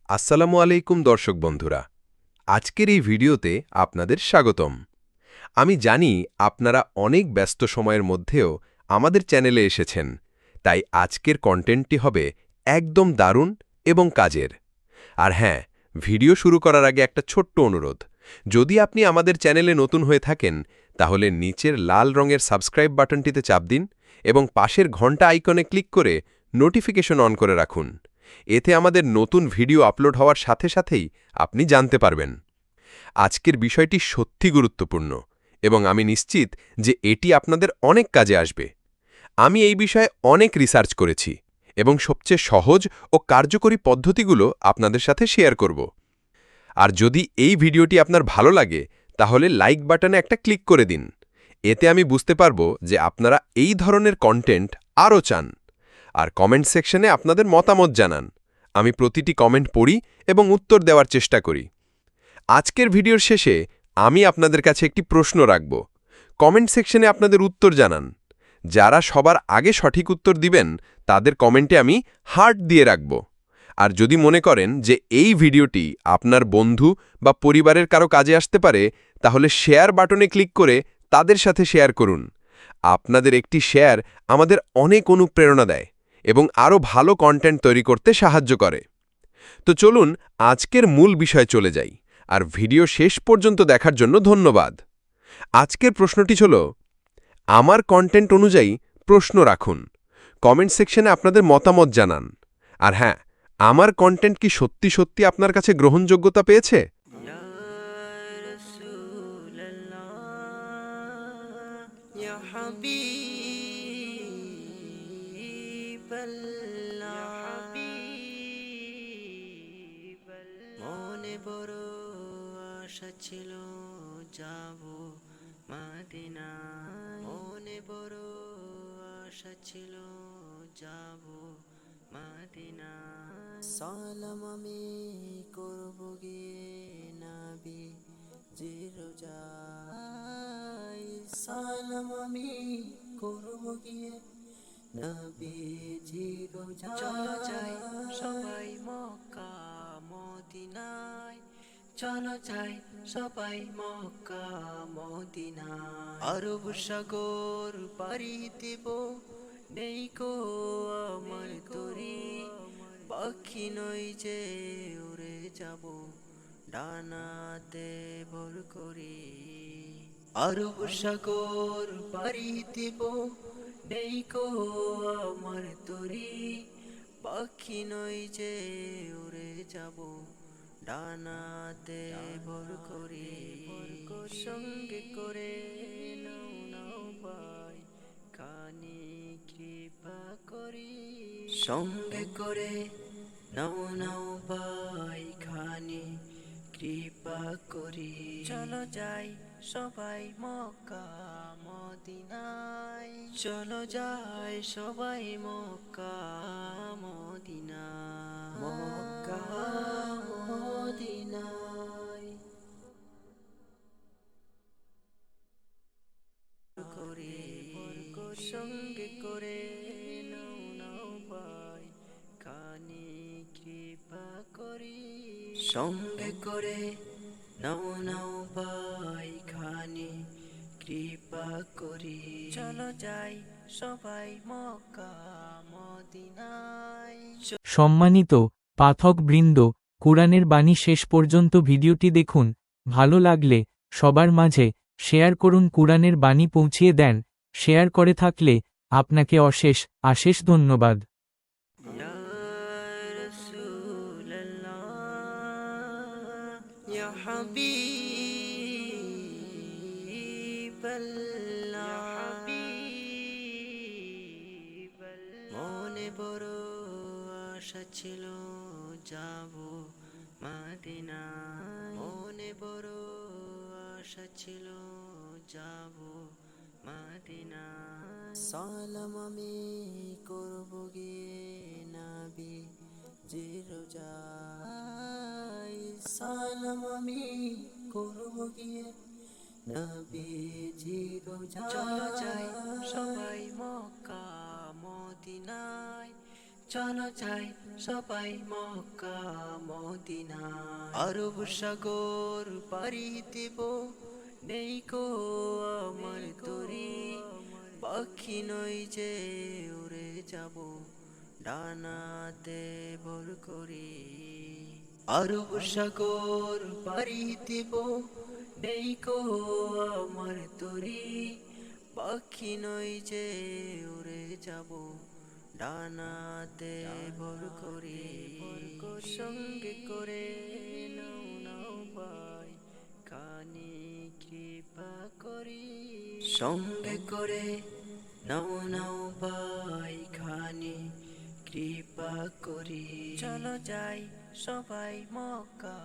আসসালামু আলাইকুম দর্শক বন্ধুরা, আজকের এই ভিডিওতে আপনাদের স্বাগতম। আমি জানি আপনারা অনেক ব্যস্ত সময়ের মধ্যেও আমাদের চ্যানেলে এসেছেন, তাই আজকের কন্টেন্টটি হবে একদম দারুণ এবং কাজের। আর হ্যাঁ, ভিডিও শুরু করার আগে একটা ছোট্ট অনুরোধ, যদি আপনি আমাদের চ্যানেলে নতুন হয়ে থাকেন তাহলে নিচের লাল রঙের সাবস্ক্রাইব বাটনটিতে চাপ দিন এবং পাশের ঘন্টা আইকনে ক্লিক করে নোটিফিকেশন অন করে রাখুন। এতে আমাদের নতুন ভিডিও আপলোড হওয়ার সাথে সাথেই আপনি জানতে পারবেন। আজকের বিষয়টি সত্যি গুরুত্বপূর্ণ এবং আমি নিশ্চিত যে এটি আপনাদের অনেক কাজে আসবে। আমি এই বিষয়ে অনেক রিসার্চ করেছি এবং সবচেয়ে সহজ ও কার্যকরী পদ্ধতিগুলো আপনাদের সাথে শেয়ার করব। আর যদি এই ভিডিওটি আপনার ভালো লাগে তাহলে লাইক বাটনে একটা ক্লিক করে দিন। এতে আমি বুঝতে পারবো যে আপনারা এই ধরনের কন্টেন্ট আরও চান। আর কমেন্ট সেকশনে আপনাদের মতামত জানান। আমি প্রতিটি কমেন্ট পড়ি এবং উত্তর দেওয়ার চেষ্টা করি। আজকের ভিডিওর শেষে আমি আপনাদের কাছে একটি প্রশ্ন রাখব। কমেন্ট সেকশনে আপনাদের উত্তর জানান। যারা সবার আগে সঠিক উত্তর দিবেন তাদের কমেন্টে আমি হার্ট দিয়ে রাখব। আর যদি মনে করেন যে এই ভিডিওটি আপনার বন্ধু বা পরিবারের কারো কাজে আসতে পারে তাহলে শেয়ার বাটনে ক্লিক করে তাদের সাথে শেয়ার করুন। আপনাদের একটি শেয়ার আমাদের অনেক অনুপ্রেরণা দেয় এবং আরও ভালো কন্টেন্ট তৈরি করতে সাহায্য করে। তো চলুন আজকের মূল বিষয়ে চলে যাই, আর ভিডিও শেষ পর্যন্ত দেখার জন্য ধন্যবাদ। আজকের প্রশ্নটি হল, আমার কন্টেন্ট অনুযায়ী প্রশ্ন রাখুন। কমেন্ট সেকশনে আপনাদের মতামত জানান। আর হ্যাঁ, আমার কন্টেন্ট কি সত্যি সত্যি আপনার কাছে গ্রহণযোগ্যতা পেয়েছে? মনে বড় আশা ছিল যাব মদিনা, মনে বড় আশা ছিল যাব মদিনা। সালাম আমি করব গিয়ে নবী জিরোজাই, সালাম আমি করব গিয়ে নবী জিরোজাই। চলো যাই সবাই মক্কা মদিনায়, চলো যাই সবাই মক্কা মদিনায়। আরব সাগর পাড়ি দেব, নেই কো আমার তরি, পাখি নই যে উড়ে যাব ডানাতে ভর করি। আরব সাগর পাড়ি দেব, নেই কো আমার তরি, পাখি নই যে উড়ে যাব ডানাতে ভর করি। সঙ্গে করে নাও নাও ভাই খানি কৃপা করি, সঙ্গে করে নাও নাও ভাই খানি কৃপা করি। চলো যাই সবাই মক্কা মদিনায়, চলো যাই সবাই মক্কা মদিনায়, মক্কা মদিনায় করে সঙ্গে করে নাও নাও ভাই খানি কৃপা করি, সঙ্গে করে নাও নাও ভাই খানি কৃপা করি। চলো যাই সবাই মক্কা মদিনায়। সম্মানিত পাঠকবৃন্দ, কুরআনের বাণী শেষ পর্যন্ত ভিডিওটি দেখুন। ভালো লাগলে সবার মাঝে শেয়ার করুন। কুরআনের বাণী পৌঁছিয়ে দেন শেয়ার করে থাকলে আপনাকে অশেষ অশেষ ধন্যবাদ। ইয়া রাসূলুল্লাহ, ইয়া হাবিবাল্লাহ, মনে বড় আশা ছিল যাব মদিনা, মনে বড় আশা ছিল যাব মদিনা। সালাম আমি করব গিয়ে নবী জিরোজাই, সালাম আমি করব গিয়ে নবী জিরোজাই। চলো যাই সবাই মক্কা মদিনায়, চলো যাই সবাই মক্কা মদিনা আরব সাগর পাড়ি দেব নেই কো আমার তরি পাখি নই যে উড়ে যাব ডানাতে ভর করি আরব সাগর পাড়ি দেব নেই কো আমার তরি পাখি নই যে উড়ে যাব ডানাতে ভর করি সঙ্গে করে নাও নাও ভাই কানে কৃপা করি সঙ্গে করে নাও নাও ভাই খানি কৃপা করি চলো যাই সবাই মক্কা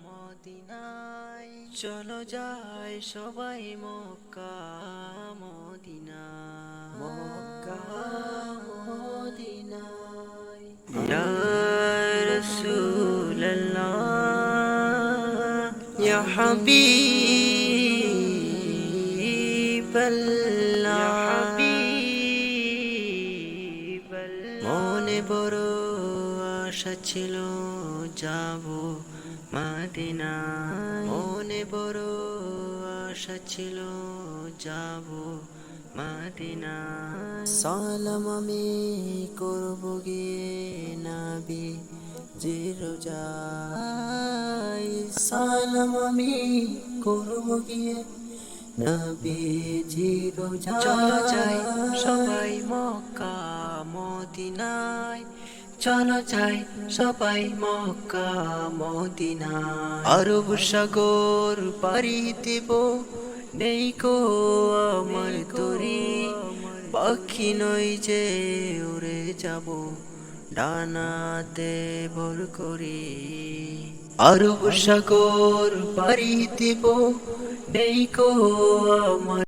মদিনায় চলো যাই সবাই মক্কা মদিনায় মক্কা মদিনায় ইয়া রাসূলুল্লাহ ইয়া হাবিবাল্লাহ মনে বড় আশা ছিল যাব মদিনায় মনে বড় আশা ছিল যাব মদিনায় সালাম আমি করব গিয়ে নবী জিরোজাই সালাম আমি করব গিয়ে নবী জিরোজাই চলো যাই সবাই মক্কা মদিনায় চলো যাই সবাই মক্কা মদিনায় আরব সাগর পাড়ি দেব নেই কো আমার তরি পাখি নই যে উড়ে যাব ডানাতে ভর করি আরব সাগর পাড়ি দেব নেই কো আমার